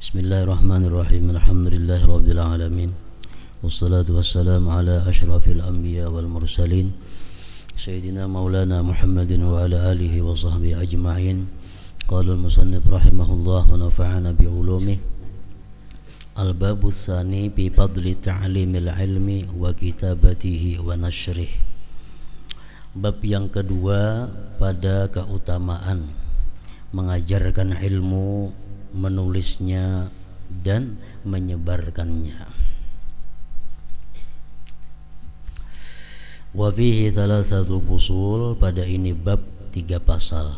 Bismillahirrahmanirrahim. Alhamdulillahi rabbil alamin. Wassalatu wassalamu ala asyrafil anbiya wal mursalin Sayyidina maulana Muhammadin wa ala alihi wa sahbihi ajma'in. Qala al-musannif rahimahullah wa nafa'ana bi'ulumih. Al-babu tsani bi fadli ta'limil ilmi wa kitabatihi wa nashrih. Bab yang kedua pada keutamaan mengajarkan ilmu, menulisnya dan menyebarkannya. Wa fihi thalathatu fusul, pada ini bab 3 pasal.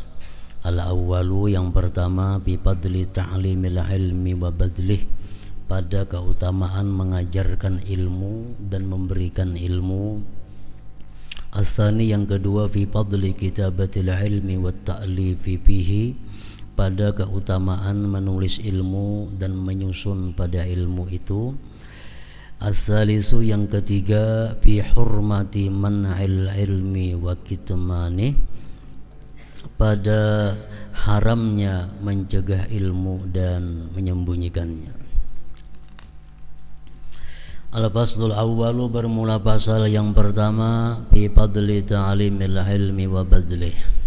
Al-awwalu, yang pertama, bi fadli ta'limil ilmi wa badlih, pada keutamaan mengajarkan ilmu dan memberikan ilmu. As-tsani, yang kedua, fi fadli kitabatil ilmi wa ta'lifi fihi, pada keutamaan menulis ilmu dan menyusun pada ilmu itu. As-tsalisu, yang ketiga, fi hurmati man'il ilmi wa kitmanih, pada haramnya mencegah ilmu dan menyembunyikannya. Al-faslul awwalu, bermula pasal yang pertama, fi fadli ta'limil ilmi wa badlih.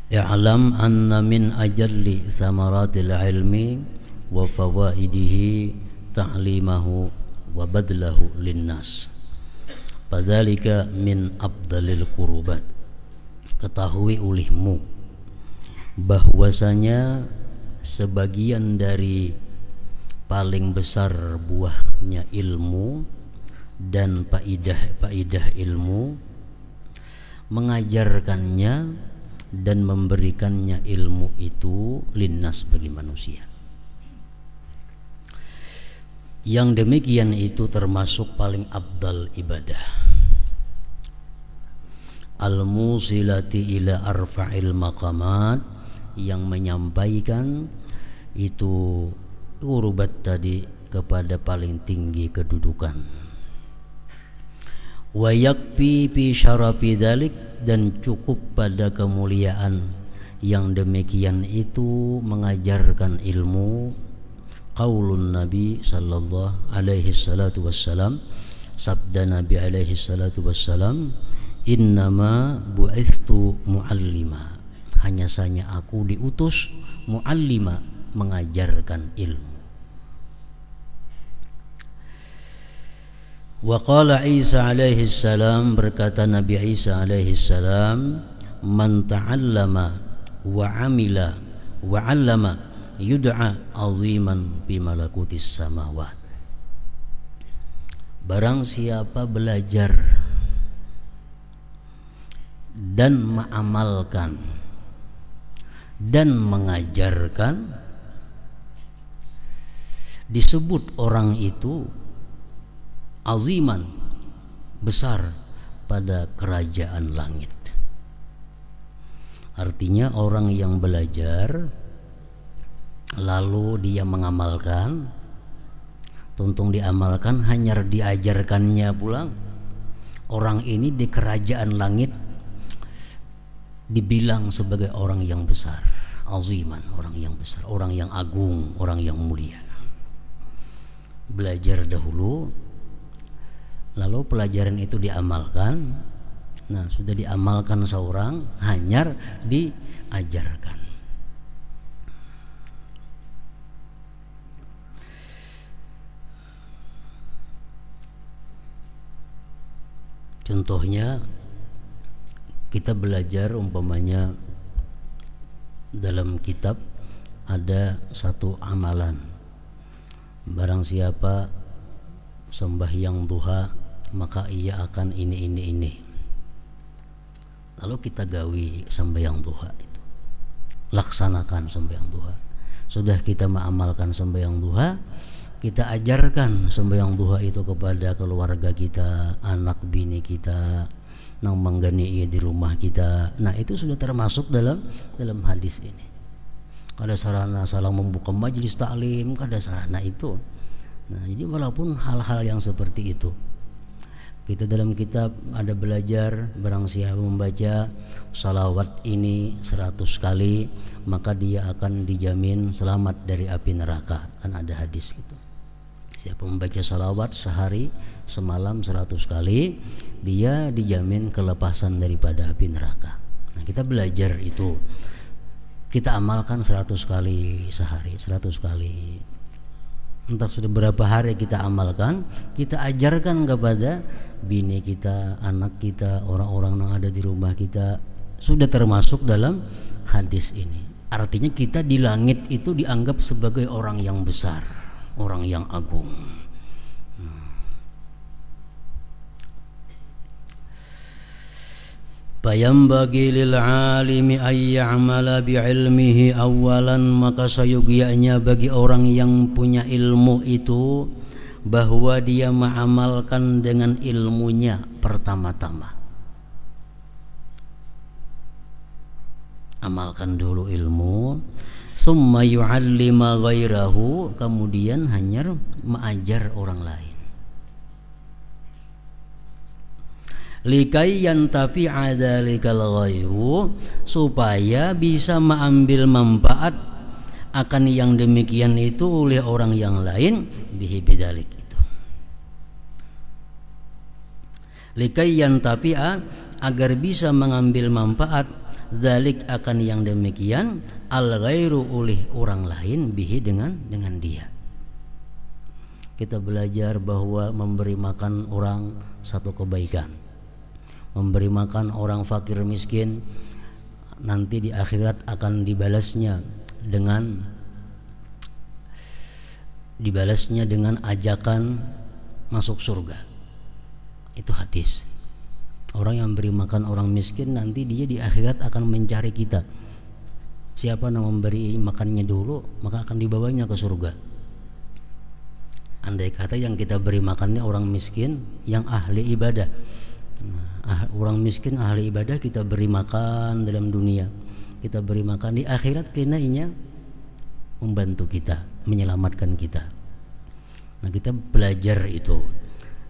I'lam anna min ajalli thamaratil ilmi wa fawaidihi ta'limahu wa badlahu linnas, fadzalika min afdalil qurubat. Ketahui olehmu bahwasanya sebagian dari paling besar buahnya ilmu dan faidah ilmu, mengajarkannya dan memberikannya ilmu itu linnas, bagi manusia. Yang demikian itu termasuk paling afdal ibadah. Al-musilati ila arfa'il maqamat, yang menyampaikan itu urubat tadi kepada paling tinggi kedudukan. Wa yakfi fi syarafi dzalik, dan cukup pada kemuliaan yang demikian itu mengajarkan ilmu. Qaulun Nabi sallallahu alaihi salatu wassalam, sabda Nabi alaihi salatu wassalam, innama bu'ithtu muallima, hanya saja aku diutus muallima, mengajarkan ilmu. Wa qala Isa alaihi salam, berkata Nabi Isa alaihi salam, man ta'allama wa amila wa 'allama yud'a aziman bi malakutis samawat. Barang siapa belajar dan mengamalkan dan mengajarkan, disebut orang itu aziman, besar pada kerajaan langit. Artinya orang yang belajar lalu dia mengamalkan, tuntung diamalkan, hanya diajarkannya pulang, orang ini di kerajaan langit dibilang sebagai orang yang besar, aziman, orang yang besar, orang yang agung, orang yang mulia. Belajar dahulu, lalu pelajaran itu diamalkan. Nah, sudah diamalkan seorang, hanya diajarkan. Contohnya, kita belajar umpamanya dalam kitab ada satu amalan, barang siapa sembahyang duha maka ia akan ini. Lalu kita gawi sembahyang duha itu, laksanakan sembahyang duha. Sudah kita mengamalkan sembahyang duha, kita ajarkan sembahyang duha itu kepada keluarga kita, anak bini kita, nang menggani di rumah kita. Nah, itu sudah termasuk dalam hadis ini. Kada sarana salah membuka majelis taklim, kada sarana itu. Nah, jadi walaupun hal-hal yang seperti itu, Kita dalam kitab ada belajar, barang siapa membaca salawat ini 100 kali maka dia akan dijamin selamat dari api neraka. Kan ada hadis gitu. Siapa membaca salawat sehari semalam 100 kali dia dijamin kelepasan daripada api neraka. Nah, kita belajar itu, kita amalkan 100 kali sehari, 100 kali. Entah sudah berapa hari kita amalkan, kita ajarkan kepada bini kita, anak kita, orang-orang yang ada di rumah kita. Sudah termasuk dalam hadis ini. Artinya kita di langit itu dianggap sebagai orang yang besar, orang yang agung. Fayambagi lil alimi ay ya'mala bi'ilmihi awalan, maka seyogianya bagi orang yang punya ilmu itu bahwa dia mengamalkan dengan ilmunya pertama-tama. Amalkan dulu ilmu, summa yu'allima ghairahu, kemudian hanya mengajar orang lain. Likai yantafi'a dzalikal ghairu, supaya bisa mengambil manfaat akan yang demikian itu oleh orang yang lain, bihi bidzalik itu. Likai yantafi'a, agar bisa mengambil manfaat dzalik akan yang demikian, al ghairu oleh orang lain, bihi dengan dia. Kita belajar bahwa memberi makan orang satu kebaikan. Memberi makan orang fakir miskin nanti di akhirat akan dibalasnya dengan ajakan masuk surga. Itu hadis. Orang yang beri makan orang miskin nanti dia di akhirat akan mencari kita. Siapa yang memberi makannya dulu maka akan dibawanya ke surga. Andai kata yang kita beri makannya orang miskin yang ahli ibadah. Orang miskin ahli ibadah kita beri makan dalam dunia, kita beri makan di akhirat kenainya membantu kita, menyelamatkan kita. Nah, kita belajar itu.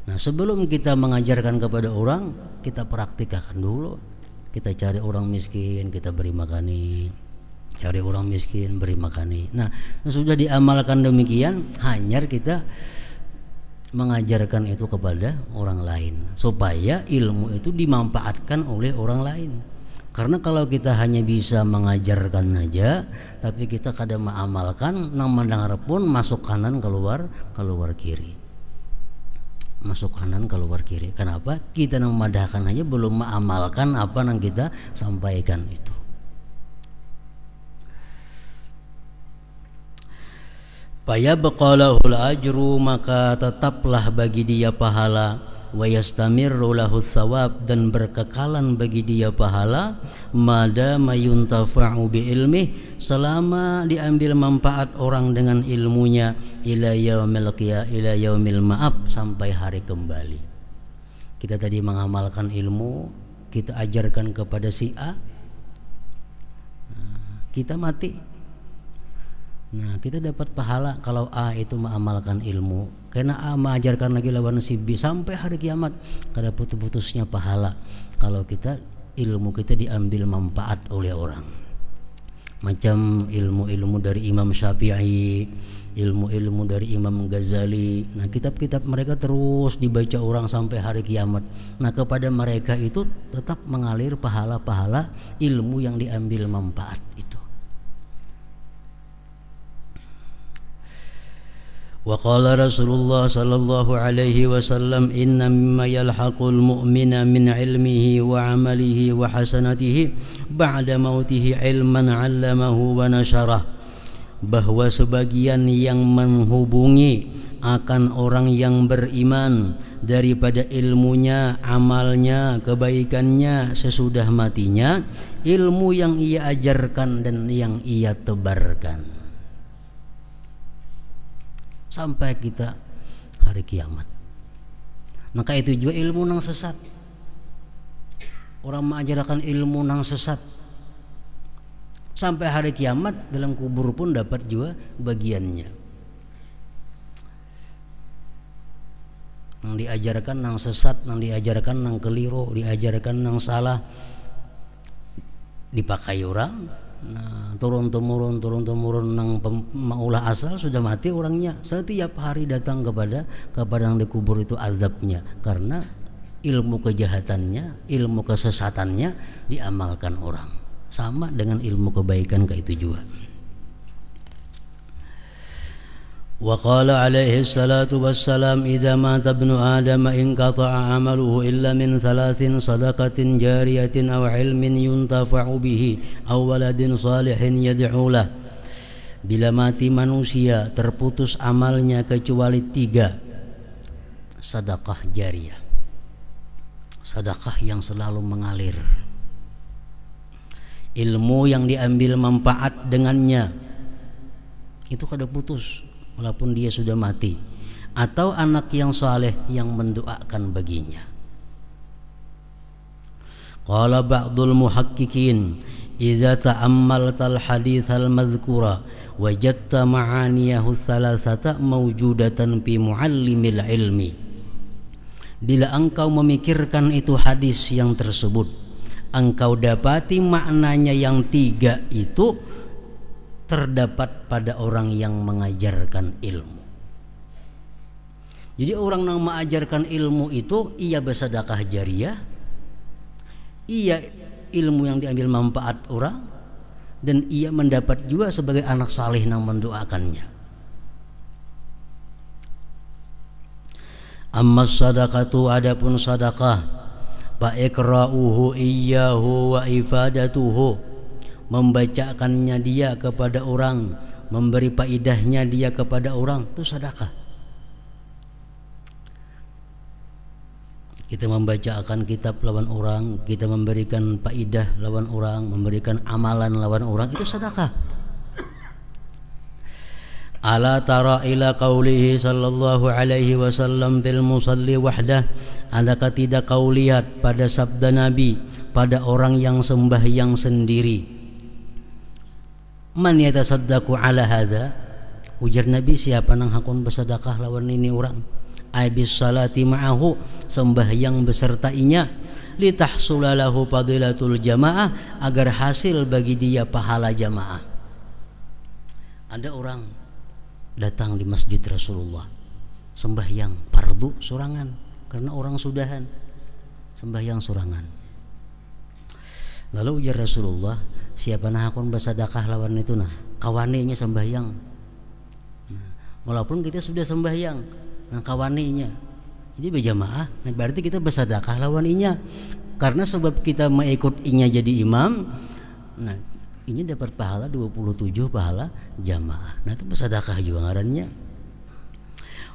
Nah, sebelum kita mengajarkan kepada orang, kita praktikkan dulu. Kita cari orang miskin, kita beri makani. Cari orang miskin, beri makani. Nah, sudah diamalkan demikian, hanya kita mengajarkan itu kepada orang lain supaya ilmu itu dimanfaatkan oleh orang lain. Karena kalau kita hanya bisa mengajarkan aja tapi kita kadang mengamalkan, nang mendengar pun masuk kanan keluar kiri, masuk kanan keluar kiri. Kenapa? Kita nang memadahkan aja belum mengamalkan apa yang kita sampaikan itu. Fayabqalahul ajru, maka tetaplah bagi dia pahala, wa yastamirru lahu tsawab, dan berkekalan bagi dia pahala, madama yuntafa'u bi ilmi, selama diambil manfaat orang dengan ilmunya, ila yaumil ma'ab, sampai hari kembali. Kita tadi mengamalkan ilmu, kita ajarkan kepada si A, kita mati. Nah, kita dapat pahala kalau A itu mengamalkan ilmu. Karena A mengajarkan lagi lawan si B sampai hari kiamat. Kada putus-putusnya pahala kalau kita ilmu kita diambil manfaat oleh orang. Macam ilmu-ilmu dari Imam Syafi'i, ilmu-ilmu dari Imam Ghazali. Nah, kitab-kitab mereka terus dibaca orang sampai hari kiamat. Nah, kepada mereka itu tetap mengalir pahala-pahala ilmu yang diambil manfaat itu. Wa qala Rasulullah sallallahu alaihi wasallam, inna mimma yalhaqul mu'mina min ilmihi wa amalihi wa hasanatihi ba'da mautihi ilman 'allamahu wa nasyarah. Bahwa sebagian yang menghubungi akan orang yang beriman daripada ilmunya, amalnya, kebaikannya sesudah matinya, ilmu yang ia ajarkan dan yang ia tebarkan sampai kita hari kiamat. Maka itu juga ilmu nang sesat. Orang mengajarkan ilmu nang sesat sampai hari kiamat, dalam kubur pun dapat juga bagiannya. nang diajarkan nang sesat, nang diajarkan nang keliru, diajarkan nang salah dipakai orang. Nah, turun temurun nang maulah asal sudah mati orangnya, setiap hari datang kepada yang dikubur itu azabnya, karena ilmu kejahatannya, ilmu kesesatannya diamalkan orang. Sama dengan ilmu kebaikan kayak itu juga. Wa qala alaihi salatu wassalam idza mata ibnu adam inqata'a amaluhu illa min thalathin sadaqatin jariyatin aw ilmin yuntafa'u bihi aw waladin salihin yad'u lah. Bila mati manusia terputus amalnya kecuali 3: sedekah jariyah, sedekah yang selalu mengalir, ilmu yang diambil manfaat dengannya itu kada putus walaupun dia sudah mati, atau anak yang saleh yang mendoakan baginya. Qala ba'dul muhaqqiqin idza ta'ammaltal haditsal madhkura wajadta ma'aniyahu thalathata mawjudatan fi muallimil ilmi. Bila engkau memikirkan itu hadis yang tersebut, engkau dapati maknanya yang 3 itu terdapat pada orang yang mengajarkan ilmu. Jadi orang yang mengajarkan ilmu itu ia bersedekah jariyah, ia ilmu yang diambil manfaat orang, dan ia mendapat juga sebagai anak saleh yang mendoakannya. Amma sadaqatu, adapun sedekah, fa ikra'uhu iyyahu wa ifadatuhu, membacakannya dia kepada orang, memberi faidahnya dia kepada orang, itu sedekah. Kita membacakan kitab lawan orang, kita memberikan faidah lawan orang, memberikan amalan lawan orang, itu sedekah. Ala tara ila qaulihi sallallahu alaihi wasallam bil musalli wahdah, adakah tidak kau lihat pada sabda Nabi pada orang yang sembahyang sendiri? Man yatasaddaqu ala hadza, ujar Nabi, siapa nang hakun bersedekah lawan ini orang? Abis salati ma'ahu, sembahyang besertainya, litahsula lahu fadilatul jamaah, agar hasil bagi dia pahala jamaah. Ada orang datang di masjid Rasulullah sembahyang fardu sorangan, karena orang sudahan sembahyang sorangan. Lalu ujar Rasulullah, siapa nah akun bersedekah lawan itu nah kawaninya sembahyang. Nah, walaupun kita sudah sembahyang, nah kawaninya jadi berjamaah, nah berarti kita bersedekah lawan inya, karena sebab kita mengikut inya jadi imam. Nah ini dapat pahala 27 pahala jamaah. Nah itu bersedekah juga ngarannya.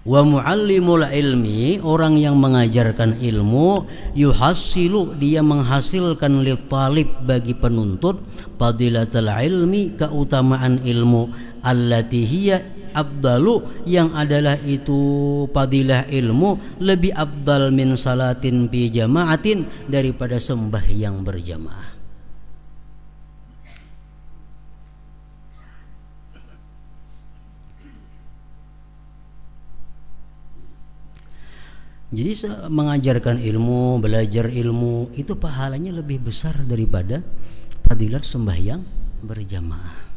Wa muallimul ilmi, orang yang mengajarkan ilmu, yuhassilu, dia menghasilkan li talib, bagi penuntut, fadilatul ilmi, keutamaan ilmu, allati hiya abdalu, yang adalah itu fadilah ilmu lebih abdal min salatin bi jamaatin, daripada sembahyang berjamaah. Jadi mengajarkan ilmu, belajar ilmu itu pahalanya lebih besar daripada fadilat sembahyang berjamaah.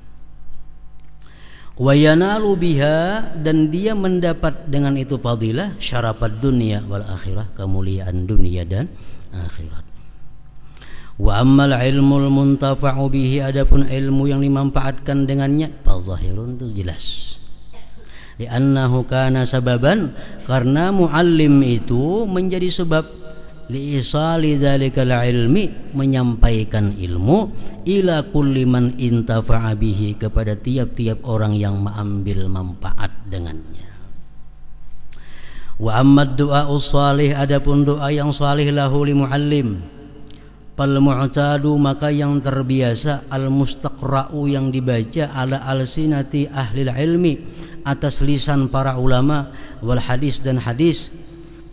Wa yanalu biha, dan dia mendapat dengan itu fadilah syarafad dunia wal akhirah, kemuliaan dunia dan akhirat. Wa ammal ilmul muntafa'u bihi, adapun ilmu yang dimanfaatkan dengannya, fa zahirun, itu jelas. Li'annahu kana sababan, karena muallim itu menjadi sebab, li'isali dzalikal ilmi, menyampaikan ilmu, ila kulli man intafa'a bihi, kepada tiap-tiap orang yang mengambil manfaat dengannya. Wa ammad du'a'us salih, adapun doa yang salih lahu li muallim, fal mu'tadu, maka yang terbiasa, al mustaqra'u, yang dibaca, ala alsinati ahlil ilmi, atas lisan para ulama, wal hadis, dan hadis,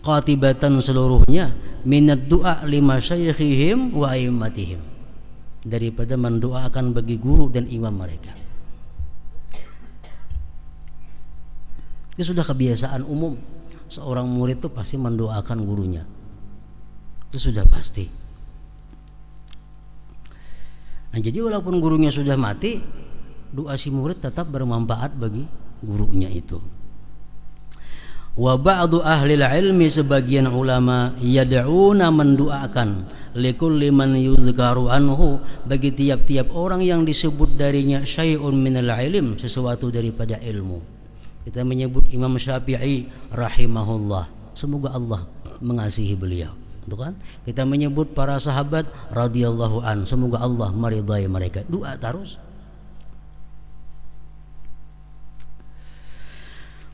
qatibatan, seluruhnya, minad du'a lima syaikhihim wa aimmatihim, daripada mendoakan bagi guru dan imam mereka. Itu sudah kebiasaan umum. seorang murid itu pasti mendoakan gurunya. Itu sudah pasti. Nah, jadi walaupun gurunya sudah mati, doa si murid tetap bermanfaat bagi gurunya itu. Wa ba'du ahli ilmi, sebagian ulama, yad'una, mendoakan, likulli man yuzkaru anhu, bagi tiap-tiap orang yang disebut darinya syai'un minal ilm, sesuatu daripada ilmu. Kita menyebut Imam Syafi'i rahimahullah, semoga Allah mengasihi beliau. Itu kan? Kita menyebut para sahabat radhiyallahu an, semoga Allah meridai mereka. Doa terus.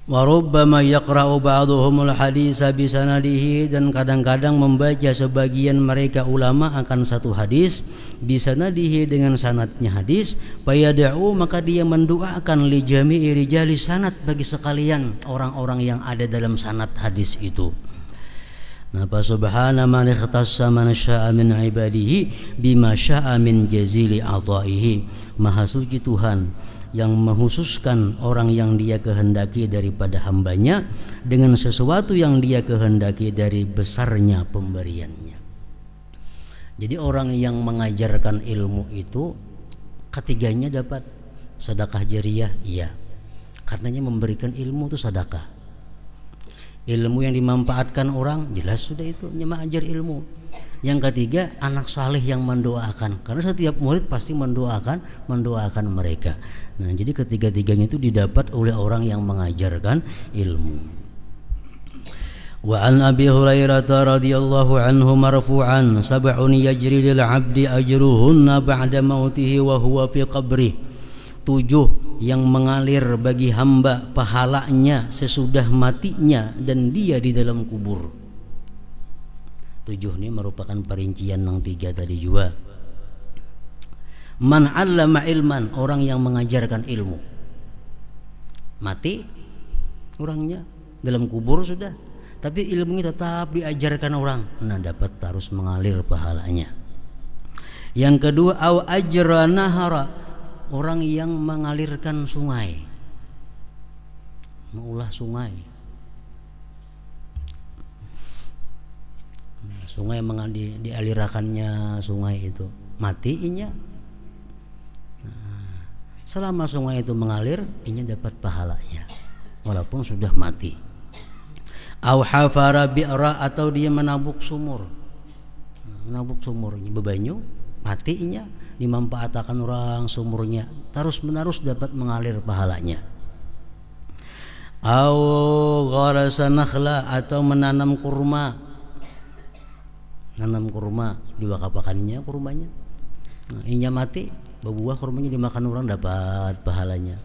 Wa rubbama yaqra'u ba'dhumul haditsa bi sanadihi, dan kadang-kadang membaca sebagian mereka ulama akan satu hadis bi sanadihi, dengan sanadnya hadis, fayad'u, maka dia mendoakan li jami'i rijali sanad, bagi sekalian orang-orang yang ada dalam sanad hadis itu. Nah, fa subhana man ikhtassa man syaa min ibadihi bima syaa min jazili ataihi, maha suci Tuhan yang menghususkan orang yang dia kehendaki daripada hambanya dengan sesuatu yang dia kehendaki dari besarnya pemberiannya. Jadi orang yang mengajarkan ilmu itu ketiganya dapat sedekah jariyah, iya, karenanya memberikan ilmu itu sedekah. Ilmu yang dimanfaatkan orang, jelas sudah itu mengajar ilmu. Yang ketiga, anak saleh yang mendoakan, karena setiap murid pasti mendoakan mereka. Nah, jadi ketiga-tiganya itu didapat oleh orang yang mengajarkan ilmu. Wa an Abi Hurairah radhiyallahu anhu marfu'an, sab'un yajri lil 'abdi ajruhunna ba'da mautihi wa huwa fi qabrih. 7 yang mengalir bagi hamba pahalanya sesudah matinya dan dia di dalam kubur. 7 ini merupakan perincian yang 3 tadi juga. Man 'allama ilman, orang yang mengajarkan ilmu. Mati orangnya, dalam kubur sudah, tapi ilmunya tetap diajarkan orang. Nah, dapat terus mengalir pahalanya. Yang kedua, au ajra nahara, orang yang mengalirkan sungai, mengolah sungai. Sungai dialirakannya sungai itu, matinya. Selama sungai itu mengalir, ini dapat pahalanya walaupun sudah mati. Au hafara bi'ra, atau dia menabuk sumur. Menabuk sumurnya bebanyu, matinya dimanfaatkan orang sumurnya, terus-menerus dapat mengalir pahalanya. Au gharasa nakhla, atau menanam kurma. Nanam kurma, diwakapakannya kurmanya. Nah, inya mati, berbuah kurmanya dimakan orang, dapat pahalanya.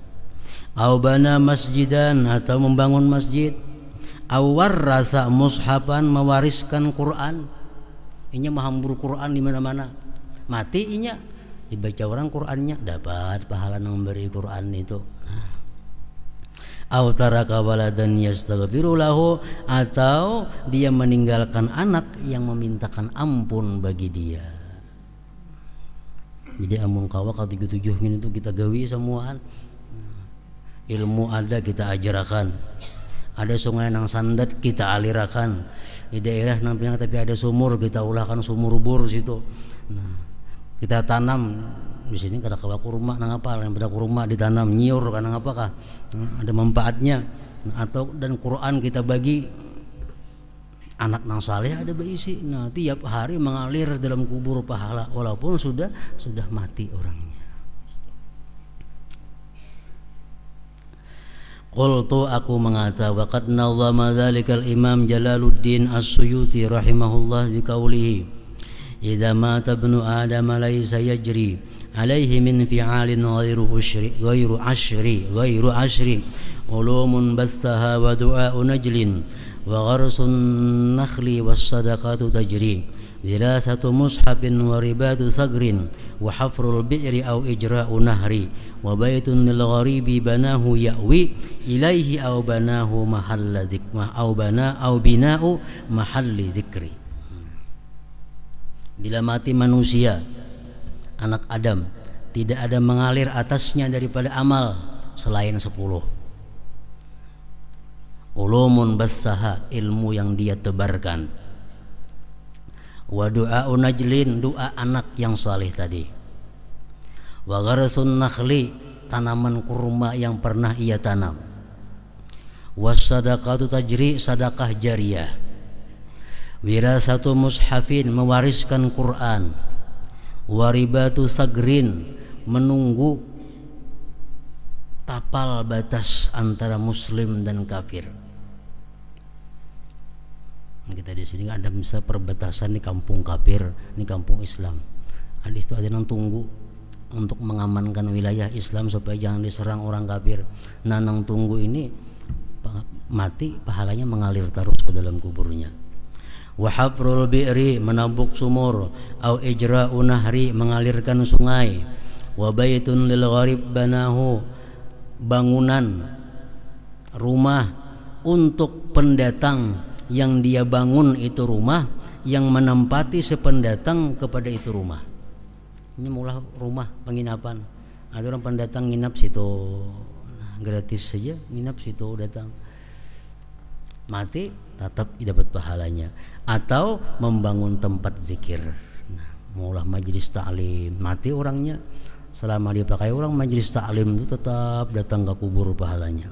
Au bana masjidan, atau membangun masjid. Au warratha mushafan, mewariskan Quran. Inya menghambur Quran di mana-mana. Mati inya, dibaca orang Qurannya, dapat pahala memberi Quran itu. Au taraka waladan yastaghfiru lahu, atau dia meninggalkan anak yang memintakan ampun bagi dia. Jadi amun kawa kalau 37 ini tuh kita gawi semuaan. Ilmu ada kita ajarkan. Ada sungai nang sandat kita alirakan. Di daerah nampaknya tapi ada sumur, kita ulahkan sumur bor situ. Nah, kita tanam di sini kada kawa kurma nang apa, yang pada kurma ditanam nyiur kan nang apakah. Ada manfaatnya. Nah, atau dan Quran kita bagi anak nang saleh ada berisi. Nah, tiap hari mengalir dalam kubur pahala walaupun sudah mati orangnya. Qultu, aku mengata, waqad nazama dzalikal Imam Jalaluddin As-Suyuti rahimahullah biqaulihi, idza mata ibnu adam laysa yajri alaihi min fi'alin ghairu ashri ulumun bassaha wa du'a'u najlin wa gharsun nakhli was sadaqatu tajri dirasatu mushafin wa ribatu sagrin wa hafrul bi'ri aw ijra'u nahri wa baitun lil gharibi banahu ya'wi ilaihi aw banahu mahalla dzikma aw bina'u mahalli dzikri. Bila mati manusia, anak Adam, tidak ada mengalir atasnya daripada amal selain 10. ulumun bassaha, ilmu yang dia tebarkan. Wa du'a'u najlin, doa anak yang saleh tadi. Wa gharsun nakhli, tanaman kurma yang pernah ia tanam. Wassadaqatu tajri, sadaqah jariyah. Wirasatu mushafin, mewariskan Quran. Waribatu sagrin, menunggu tapal batas antara muslim dan kafir. Kita di sini ada misal perbatasan, di kampung kafir, di kampung Islam. Ada itu ada yang tunggu untuk mengamankan wilayah Islam supaya jangan diserang orang kafir. Nanang tunggu ini mati, pahalanya mengalir terus ke dalam kuburnya. Wa hafrul bi'ri, menabuk sumur. Au ijra'u nahri, mengalirkan sungai. Wa baitun lil gharib banahu, bangunan rumah untuk pendatang yang dia bangun itu rumah, yang menempati sependatang kepada itu rumah. Ini mulai rumah penginapan. Ada orang pendatang nginap situ gratis saja, nginap situ datang. Mati tetap dapat pahalanya. Atau membangun tempat zikir. Nah, mulai majelis ta'lim, mati orangnya, selama dia pakai orang majelis ta'lim itu tetap datang ke kubur pahalanya.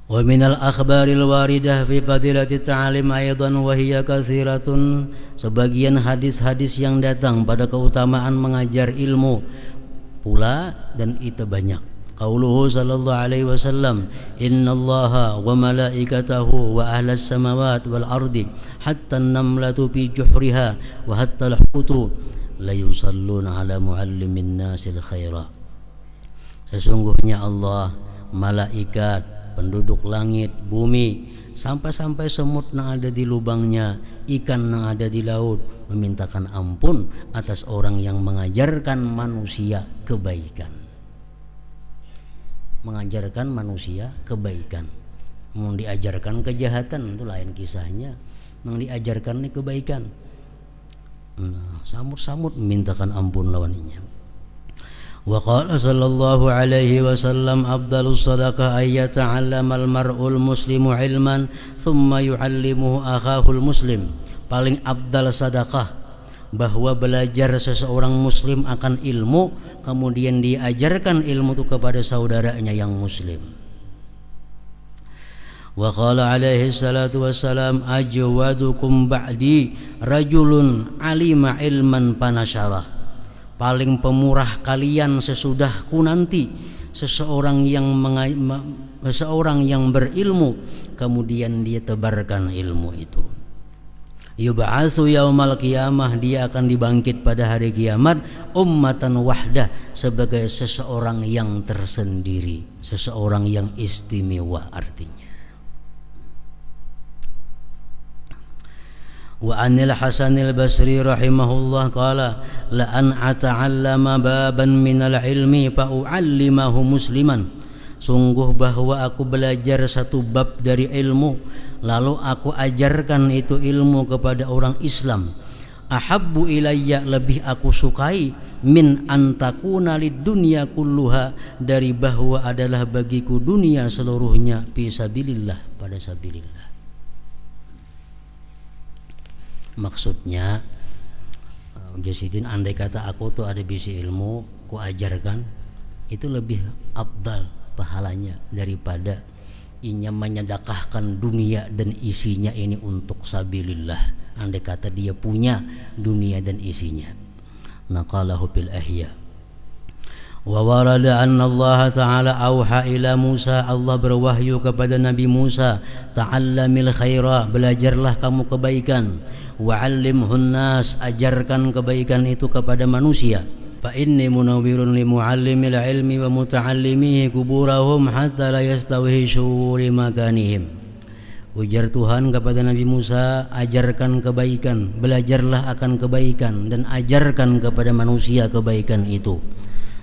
Wa minal akhbaril waridah fi fadilati ta'lim aidan wa hiya katsiratun, sebagian hadis-hadis yang datang pada keutamaan mengajar ilmu pula, dan itu banyak. Qauluhu sallallahu alaihi wasallam, innallaha wa malaikatahu wa ahlas samawati wal ardi hatta an-namlatu fi juhriha wa hatta al-hutu la yusalluna ala muallimin nasil khaira. Sesungguhnya Allah, malaikat, penduduk langit, bumi, sampai-sampai semut yang ada di lubangnya, ikan yang ada di laut, memintakan ampun atas orang yang mengajarkan manusia kebaikan. Mengajarkan manusia kebaikan. Mau diajarkan kejahatan itu lain kisahnya. Yang diajarkan ini kebaikan. Nah, samut-samut memintakan ampun lawannya. Wa qala sallallahu alaihi wasallam, afdalus sadaqah ay yata'allamal mar'ul muslimu ilman thumma yu'allimuhu akhahul muslim. Paling afdal sedekah bahwa belajar seseorang muslim akan ilmu, kemudian diajarkan ilmu itu kepada saudaranya yang muslim. Wa qala alaihi salatu wassalam, ajwadukum ba'di rajulun alima ilman panasyarah. Paling pemurah kalian sesudahku nanti seseorang yang berilmu, kemudian dia tebarkan ilmu itu. Yub'atsu yaumal qiyamah, dia akan dibangkit pada hari kiamat, ummatan wahdah, sebagai seseorang yang tersendiri, seseorang yang istimewa artinya. Wa anil Hasanil Basri rahimahullah qala la an ata'allama baban minal ilmi fa u'allimahu musliman. Sungguh bahwa aku belajar satu bab dari ilmu, lalu aku ajarkan itu ilmu kepada orang Islam. Ahabbu ilayya, lebih aku sukai, min antakuna lid dunya kulluha, dari bahwa adalah bagiku dunia seluruhnya, fi sabilillah, pada sabilillah. Maksudnya Jasidin, andai kata aku tuh ada bisi ilmu, ku ajarkan, itu lebih afdal pahalanya daripada inya menyedekahkan dunia dan isinya ini untuk sabilillah. Andai kata dia punya dunia dan isinya. Naqalahu bil ahya. Wa warada anna Allah ta'ala auha ila Musa, Allah berwahyu kepada Nabi Musa, ta'allamil khaira, belajarlah kamu kebaikan, wa'allimhun nas, ajarkan kebaikan itu kepada manusia. Fa inni munawwirun li muallimil ilmi wa muta'allimihi kuburahum hatta la yastawihishu li makanihim. Ujar Tuhan kepada Nabi Musa, ajarkan kebaikan, belajarlah akan kebaikan, dan ajarkan kepada manusia kebaikan itu.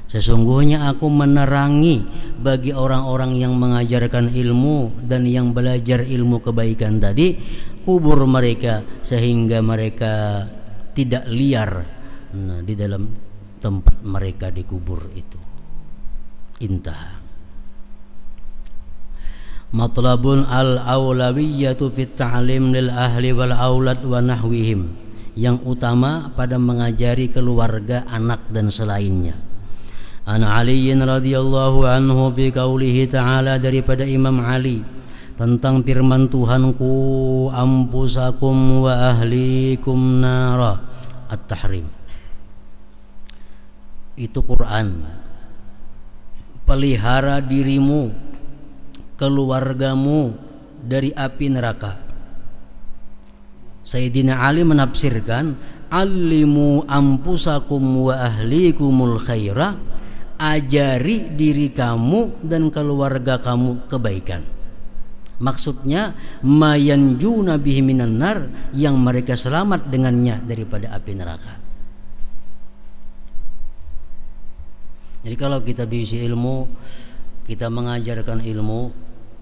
Sesungguhnya aku menerangi bagi orang-orang yang mengajarkan ilmu dan yang belajar ilmu kebaikan tadi kubur mereka, sehingga mereka tidak liar di dalam tempat mereka dikubur itu. Intah. Matlabun al-awlawiyyatu fit ta'lim lil ahli wal aulad wa nahwihim, yang utama pada mengajari keluarga, anak dan selainnya. An Ali radhiyallahu anhu fi qaulihi ta'ala, daripada Imam Ali tentang firman Tuhanku ampusakum wa ahlikum nara, At-Tahrim. Itu Quran. Pelihara dirimu, keluargamu dari api neraka. Sayyidina Ali menafsirkan, alimu ampusakum wa ahlikumul khaira, ajari diri kamu dan keluarga kamu kebaikan. Maksudnya mayanjuna bihi minan nar, yang mereka selamat dengannya daripada api neraka. Jadi kalau kita bisa ilmu, kita mengajarkan ilmu,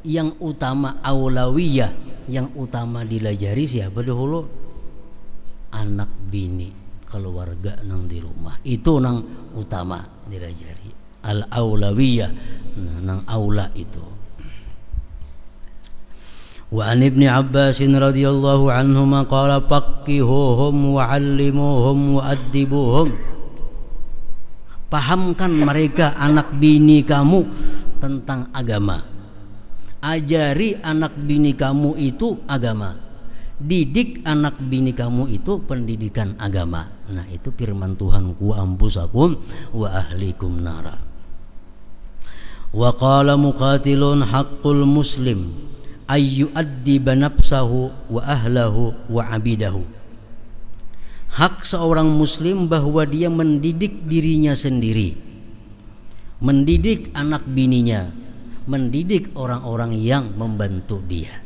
yang utama aulawiyah, yang utama dilajari siapa dahulu? Anak bini, keluarga nang di rumah, itu nang utama dilajari. Al aulawiyah, nang aula itu. Wa an Ibni Abbas radhiyallahu anhuma qala faqihuhum wa 'allimuhum wa addibuhum. Pahamkan mereka, anak bini kamu, tentang agama. Ajari anak bini kamu itu agama. Didik anak bini kamu itu pendidikan agama. Nah, itu firman Tuhanku ampusakum wa ahlikum nara. Wa qala Muqatilun haqqul muslim ayyu addiba nafsahu wa ahlahu wa abidahu. Hak seorang muslim bahwa dia mendidik dirinya sendiri, mendidik anak bininya, mendidik orang-orang yang membantu dia.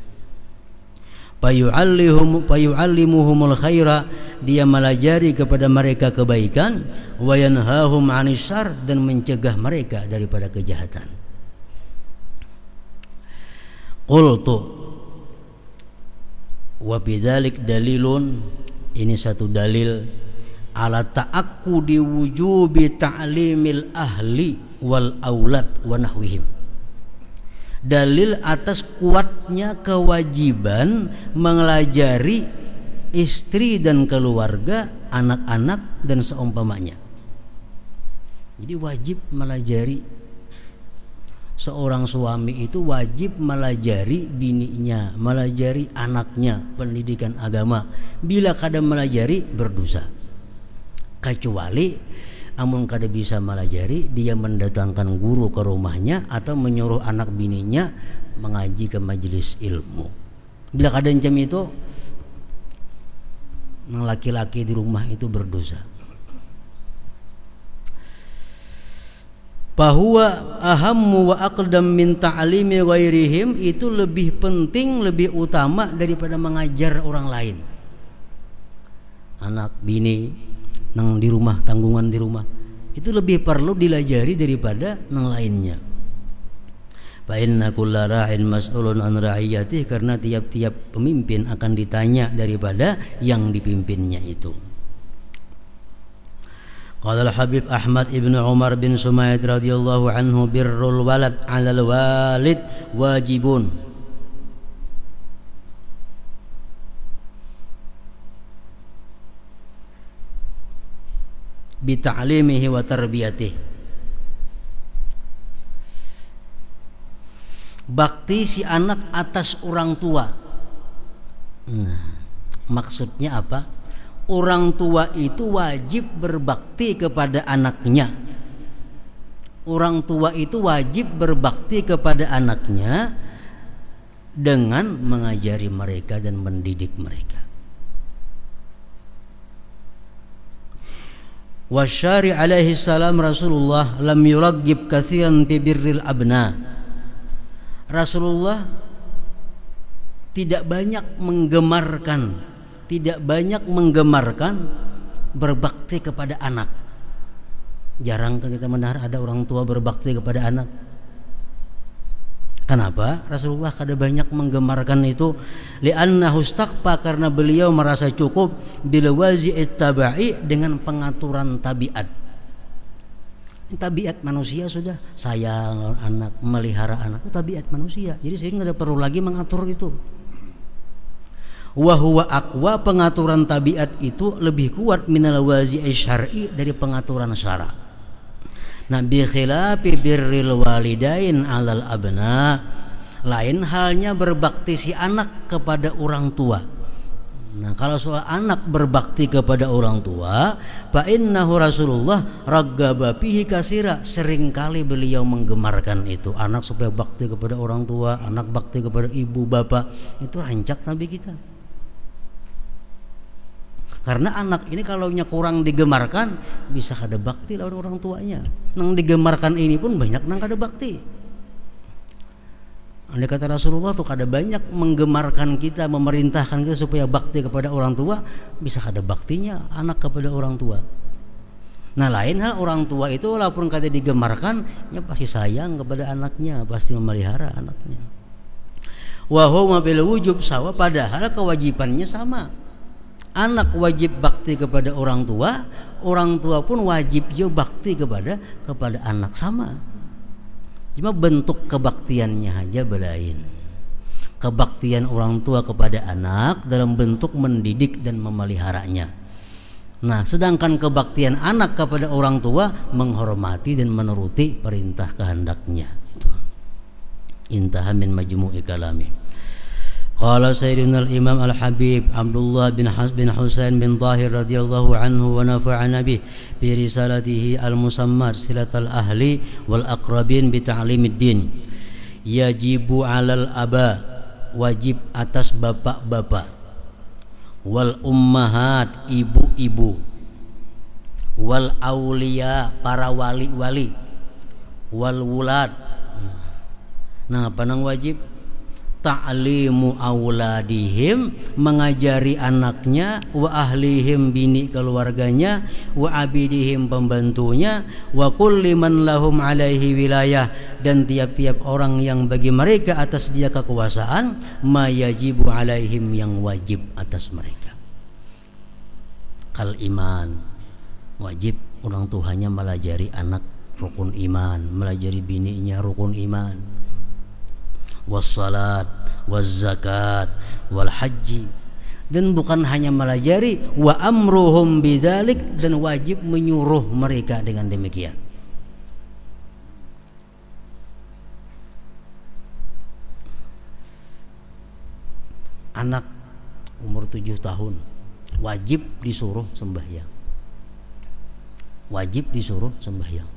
Payu'allimuhumul khaira, dia melajari kepada mereka kebaikan, wa yanhahum 'anil syarr, dan mencegah mereka daripada kejahatan. Qultu wa bidzalik dalilun, ini satu dalil ala ta'aqqudi wujubi ta'limil ahli wal aulad wa nahwihim. Dalil atas kuatnya kewajiban mengelajari istri dan keluarga, anak-anak dan seumpamanya. Jadi wajib melajari, seorang suami itu wajib melajari bininya, melajari anaknya, pendidikan agama. Bila kada melajari berdosa. Kecuali amun kada bisa melajari, dia mendatangkan guru ke rumahnya atau menyuruh anak bininya mengaji ke majelis ilmu. Bila kada encam itu, laki-laki di rumah itu berdosa. Bahwa ahammu wa aqdam min ta'limi ghairihim, itu lebih penting, lebih utama daripada mengajar orang lain. Anak bini nang di rumah, tanggungan di rumah, itu lebih perlu dilajari daripada nang lainnya. Fa inna kulla ra'in mas'ulun an ra'iyatihi, karena tiap-tiap pemimpin akan ditanya daripada yang dipimpinnya itu. Qala al-Habib Ahmad ibn Umar bin Sumayyad radhiyallahu anhu, birrul walad 'alal walid wajibun. Bi ta'limihi wa tarbiyatihi. Bakti si anak atas orang tua. Nah, maksudnya apa? Orang tua itu wajib berbakti kepada anaknya. Orang tua itu wajib berbakti kepada anaknya dengan mengajari mereka dan mendidik mereka. Wasyari alaihi salam Rasulullah lam yuraggib katsiran fi birril abna. Rasulullah tidak banyak menggemarkan berbakti kepada anak. Jarang kan kita mendengar ada orang tua berbakti kepada anak. Kenapa? Rasulullah kada banyak menggemarkan itu. Li'annahu istaqfa, karena beliau merasa cukup bil wazi'it tabai, dengan pengaturan tabiat. Tabiat manusia sudah sayang anak, melihara anak, itu tabiat manusia. Jadi saya nggak ada perlu lagi mengatur itu. Wa huwa aqwa, pengaturan tabiat itu lebih kuat minal wazi'i syar'i, dari pengaturan syara. Nah, bi khilafi birril walidain 'alal abna, lain halnya berbakti si anak kepada orang tua. Nah, kalau soal anak berbakti kepada orang tua, fa innahu Rasulullah raggaba fihi kasira, seringkali beliau menggemarkan itu, anak supaya bakti kepada orang tua, anak bakti kepada ibu bapak, itu rancak Nabi kita. Karena anak ini kalau kurang digemarkan bisa kada bakti lawan orang tuanya. Nang digemarkan ini pun banyak nang kada bakti. Andai kata Rasulullah tuh kada banyak menggemarkan kita, memerintahkan kita supaya bakti kepada orang tua, bisa kada baktinya anak kepada orang tua. Nah, lain hal orang tua itu walaupun kada digemarkan, ya pasti sayang kepada anaknya, pasti memelihara anaknya. Wa huma bil wujub sawa, padahal kewajibannya sama. Anak wajib bakti kepada orang tua pun wajib juga bakti kepada anak, sama. Cuma bentuk kebaktiannya aja belain. Kebaktian orang tua kepada anak dalam bentuk mendidik dan memeliharanya. Nah, sedangkan kebaktian anak kepada orang tua menghormati dan menuruti perintah kehendaknya. Itu. Intaha min majmu'i kalami. Qala Sayyidina al-Imam al-Habib Abdullah bin Husain bin Tahir radhiyallahu anhu wa nafa'ana bih bi risalatihi al-musammat silatal ahli wal aqrabin bi ta'limid din. Yajibu 'alal aba, wajib atas bapak-bapak, wal ummahat, ibu-ibu, wal auliya, para wali-wali, wal wulad. Nah, apa nang wajib? Ta'limu auladihim, mengajari anaknya, wa ahlihim, bini keluarganya, wa abidihim, pembantunya, wa kulli man lahum alaihi wilayah, dan tiap-tiap orang yang bagi mereka atas dia kekuasaan, ma yajibu alaihim, yang wajib atas mereka. Kal iman, wajib orang tuanya melajari anak rukun iman, melajari bininya rukun iman, wassalat, wazzakat, wal haji, dan bukan hanya melajari, wa amruhum bidzalik, dan wajib menyuruh mereka dengan demikian. Anak umur 7 tahun wajib disuruh sembahyang. Wajib disuruh sembahyang.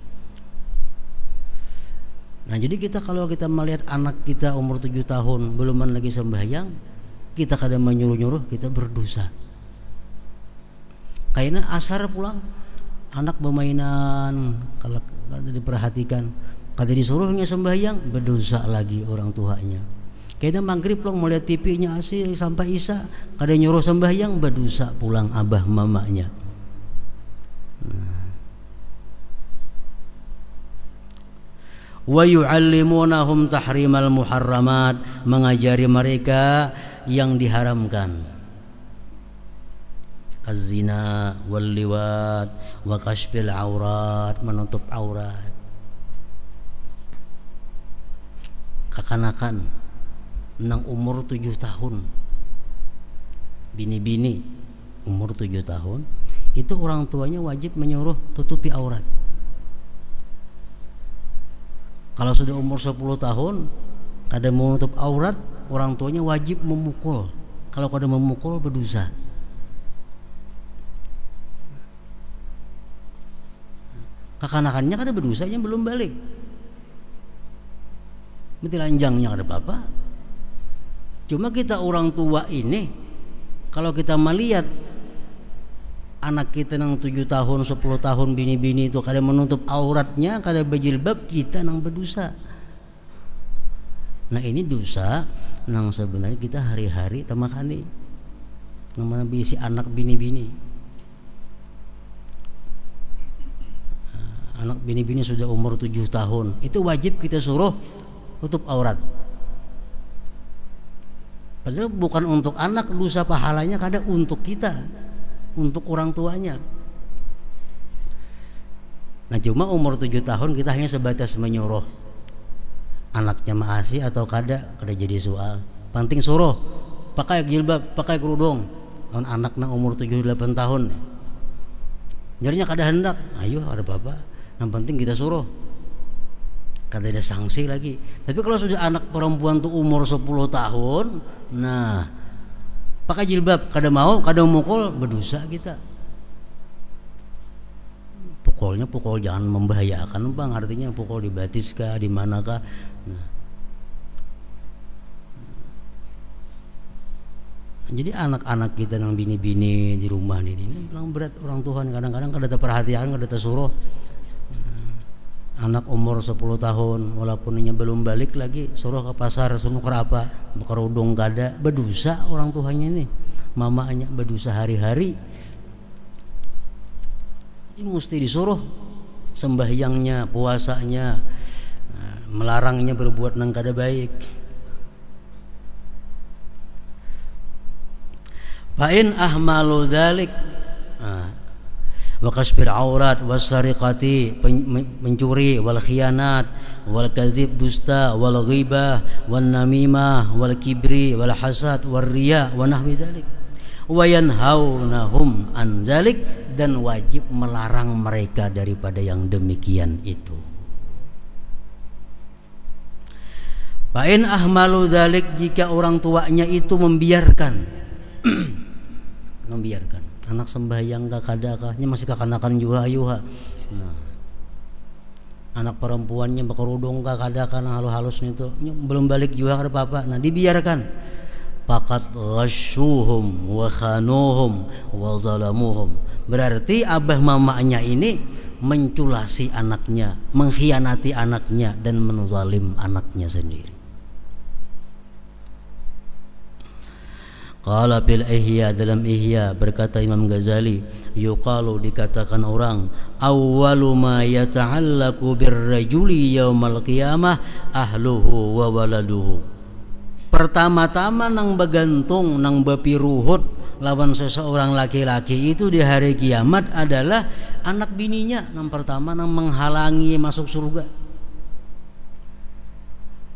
Nah, jadi kita kalau kita melihat anak kita umur 7 tahun belum lagi sembahyang, kita kadang menyuruh-nyuruh, kita berdosa. Karena asar pulang anak bermainan, kalau diperhatikan, kada disuruhnya sembahyang, berdosa lagi orang tuanya. Kadang maghrib pulang melihat TV-nya asih sampai isya, kada nyuruh sembahyang, berdosa pulang abah mamanya. Wa yu'allimunahum tahrimal muharramat, mengajari mereka yang diharamkan, kazina wal liwat wa kashfil aurat, menutup aurat. Kekanakan nang umur 7 tahun, bini-bini umur 7 tahun, itu orang tuanya wajib menyuruh tutupi aurat. Kalau sudah umur 10 tahun kada menutup aurat, orang tuanya wajib memukul. Kalau kada memukul berdosa. Kekanakannya kada berdosa, yang belum balik. Betilanjangnya kada apa-apa. Cuma kita orang tua ini, kalau kita melihat anak kita nang 7 tahun, 10 tahun, bini-bini itu kada menutup auratnya, kada berjilbab, kita nang berdosa. Nah, ini dosa nang sebenarnya kita hari-hari tamakani nang mana bisi anak bini-bini. Anak bini-bini sudah umur 7 tahun, itu wajib kita suruh tutup aurat. Padahal bukan untuk anak, dosa pahalanya kada untuk kita, untuk orang tuanya. Nah cuma umur 7 tahun kita hanya sebatas menyuruh anaknya maasi atau kada jadi soal. Penting suruh pakai jilbab, pakai kerudung. Lawan anak na umur 7-8 tahun. Jadinya kada hendak, ayo ada apa-apa. Yang penting kita suruh. Kada ada sanksi lagi. Tapi kalau sudah anak perempuan tuh umur 10 tahun, nah pakai jilbab, kada mau, kada mukul, berdosa kita. Pukulnya pukul jangan membahayakan bang, artinya pukul di batis kah, di manakah. Nah. Jadi anak-anak kita yang bini-bini di rumah ini bilang berat orang Tuhan, kadang-kadang kada perhatian, kada suruh. Anak umur 10 tahun walaupun nya belum balik lagi suruh ke pasar, suruh ke apa, kerudung kada, berdosa orang tuanya ini. Mamanya berdosa hari-hari. Ini mesti disuruh sembahyangnya, puasanya, melarangnya berbuat nang kada baik. Fa'in ahmalu dzalik wa kasfil aurat wasariqati, mencuri, wal khianat wal kadzib, dusta, wal ghibah wan namimah wal kibri wal hasad wal riya wa nahwi dzalik, wa yanhaunahum an dzalik, dan wajib melarang mereka daripada yang demikian itu. Fa'in ahmalu dzalik, jika orang tuanya itu membiarkan membiarkan anak sembahyang kakadakahnya masih kakanakan juga ayuha. Nah, anak perempuannya berkerudung kakadakan halus-halus itu belum balik juga ke papa. Nah dibiarkan. Faqad ghashuhum wa khanuhum wa zalamuhum. Berarti abah mamanya ini menculasi anaknya, mengkhianati anaknya, dan menzalim anaknya sendiri. Qala bil Ihya, dalam Ihya berkata Imam Ghazali, yuqalu, dikatakan orang, awwalu ma yata'allaqu birrajuli yaumal qiyamah ahluhu wa waladuhu. Pertama-tama nang begantung, nang bepiruhut lawan seseorang laki-laki itu di hari kiamat adalah anak bininya. Nang pertama nang menghalangi masuk surga.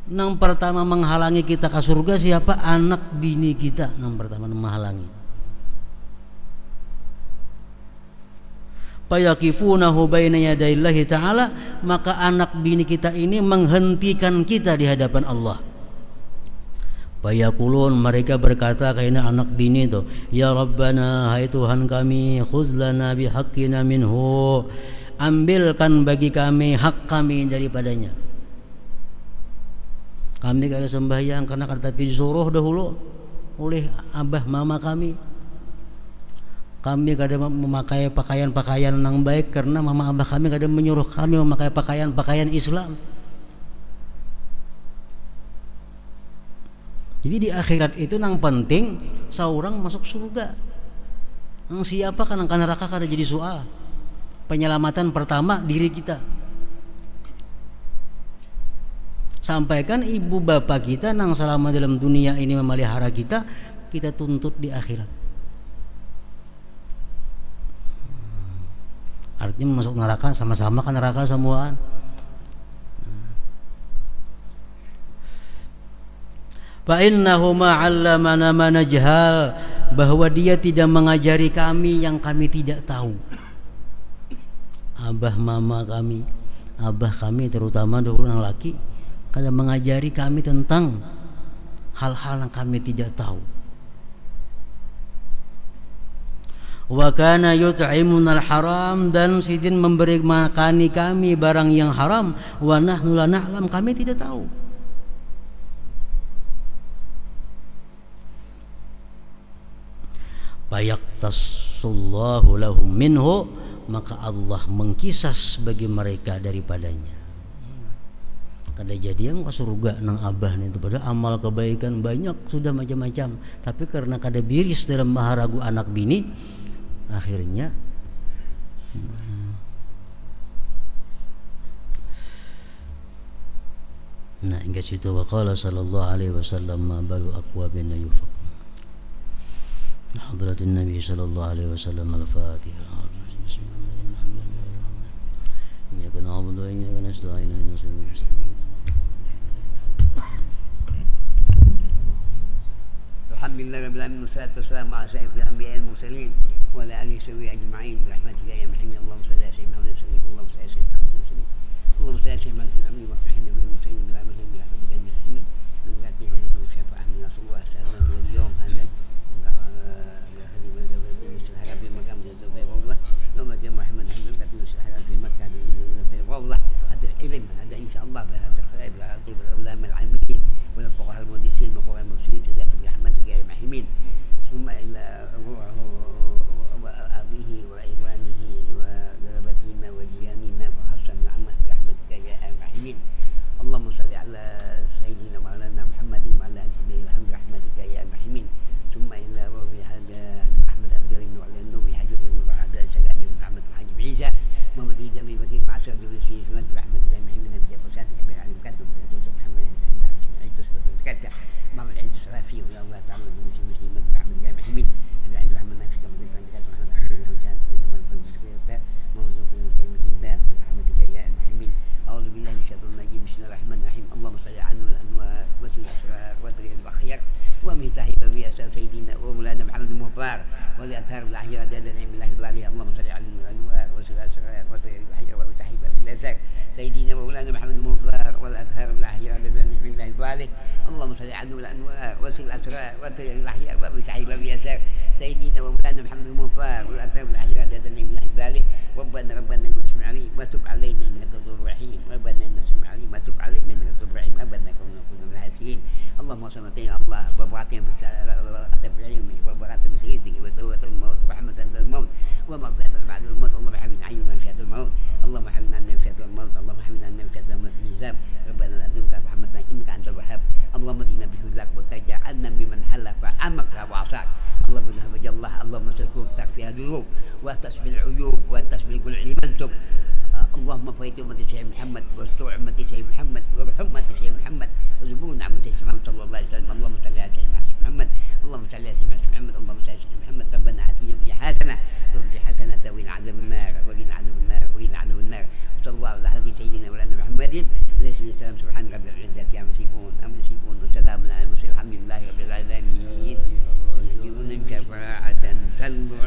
Nang pertama menghalangi kita ke surga siapa? Anak bini kita. Nang pertama menghalangi. Fayaqifunahu baina yadayillahi ta'ala, maka anak bini kita ini menghentikan kita di hadapan Allah. Fayaqulun, mereka berkata karena anak bini itu, ya Rabbana, hai Tuhan kami, khuzlana bihaqqina minhu, ambilkan bagi kami hak kami daripadanya. Kami kada sembahyang karena tapi disuruh dahulu oleh abah mama kami. Kami kada memakai pakaian-pakaian yang baik karena mama abah kami kada menyuruh kami memakai pakaian-pakaian Islam. Jadi di akhirat itu nang penting seorang masuk surga. Nang siapa kan nang neraka kada jadi soal. Penyelamatan pertama diri kita. Sampaikan ibu bapak kita nang selama dalam dunia ini memelihara kita, kita tuntut di akhirat. Artinya masuk neraka sama-sama kan neraka semuaan. Fa innahu ma'allamana ma najhal, bahwa dia tidak mengajari kami yang kami tidak tahu. Abah mama kami, abah kami terutama dahulu yang laki, kada mengajari kami tentang hal-hal yang kami tidak tahu. Wa kana yut'imunal haram, dan sidin memberi makani kami barang yang haram, wa nahnu la na'lam, kami tidak tahu. Fayaqtasullahu lahum minhu, maka Allah mengkisas bagi mereka daripadanya. Kada jadi yang ke surga nang abah itu, padahal amal kebaikan banyak sudah macam-macam, tapi karena kada biris dalam maharagu anak bini, akhirnya nah hingga situ. Wa qala sallallahu alaihi wasallam ma balu aqwabin yufaq hadratin nabi sallallahu alaihi wasallam al-fatihah. نعبد وإياك نستعين اهدنا الصراط المستقيم الحمد لله رب العالمين والصلاة والسلام على سيد الأنبياء المرسلين وعلى آله وصحبه أجمعين برحمتك يا محمد. اللهم صل على سيدنا محمد وسلم. اللهم صل على سيدنا محمد وسلم. اللهم صل على سيدنا محمد وسلم. واصلح لنا بالمرسلين بالعمل برحمتك يا محمد. من بعد من الشفاعة من رسول الله صلى الله عليه وسلم اليوم هذا في مقام في روضة يوم الجمعة محمد أحمد كتب في مكة في روضة. هذا العلم هذا إن شاء الله هذا الخير هذا العلماء العاملين والفقهاء المهندسين والفقهاء المرسلين كذلك برحمتك يا محمد. ثم إلى روحه وأبيه وإخوانه وقرابتنا وجيراننا وحسن عمه برحمتك يا محمد. اللهم صل على سيدنا مولانا محمد وعلى آل سيدنا محمد برحمتك يا محمد. ثم إلى روح هذا أحمد أبدرين وعلى النور حجر وعلى سكانه محمد وحاجب عيسى محمد عيسى من وكيل معشر دولسي سمت برحمتك يا محمد. أنت فساتك بعلم كتب محمد عيد تصبر تكتب محمد عيد الصرافي ولا الله تعالى مسلم برحمتك يا محمد. أبي عيد محمد نفسك مدينة تكتب محمد عبد الله وجان في كمان كنت موجود في المسلمين جدا برحمتك يا محمد. أعوذ بالله من الشيطان الرجيم. بسم الله الرحمن الرحيم. اللهم صل على الأنوار وسيل الأسرار وطريق الأخيار ومفتاح الرئاسة سيدنا ومولانا محمد المختار ولأثار الأحياء عدد نعم الله ضلالها. اللهم صل على الأنوار وسيل الأسرار وطريق الأخيار ومفتاح الرئاسة سيدنا ومولانا محمد المختار والأثار الأحياء عدد نعم الله ضلالها. اللهم صل على الأنوار وسيل الأسرار وطريق الأحياء ومفتاح الرئاسة سيدنا ومولانا محمد المختار والأثار الأحياء عدد نعم الله ضلالها. ربنا إنك تسمع عليم وتب علينا إنك التواب الرحيم. ربنا إنك تسمع عليم وتب علينا إنك التواب الرحيم. ربنا كنا من الحاسين. اللهم صل يا الله وبركاته بالعلم وبركاته بسيدك وتوبة الموت ورحمة عند الموت ومغفرة بعد الموت. اللهم حمدنا عين من شهادة الموت. اللهم حمدنا عن شهادة الموت. اللهم حمدنا عن شهادة الحساب. ربنا لا تنسى رحمتنا إنك أنت الوهاب. اللهم دينا بفضلك وتجعلنا ممن حلف عمك وعصاك. اللهم نهج الله. اللهم سلكوفتك فيها ذنوب وتسبي العيوب وتسبي كل علم انتم. اللهم فيت أمة سيدنا محمد واستر أمة سيدنا محمد وارحم أمة سيدنا محمد وزبون أمة سيدنا محمد صلى الله عليه وسلم. اللهم صل على سيدنا محمد. اللهم صل على سيدنا محمد. اللهم صل على سيدنا محمد. ربنا آتنا في حسنة وفي حسنة وقنا عذاب النار وقنا عذاب النار وقنا عذاب النار. وصلى الله على حضرة سيدنا مولانا محمد عليه السلام. سبحان رب العزة عما يصفون أما يصفون وسلام على المرسلين الحمد لله رب العالمين. يجيبون شفاعة تنظر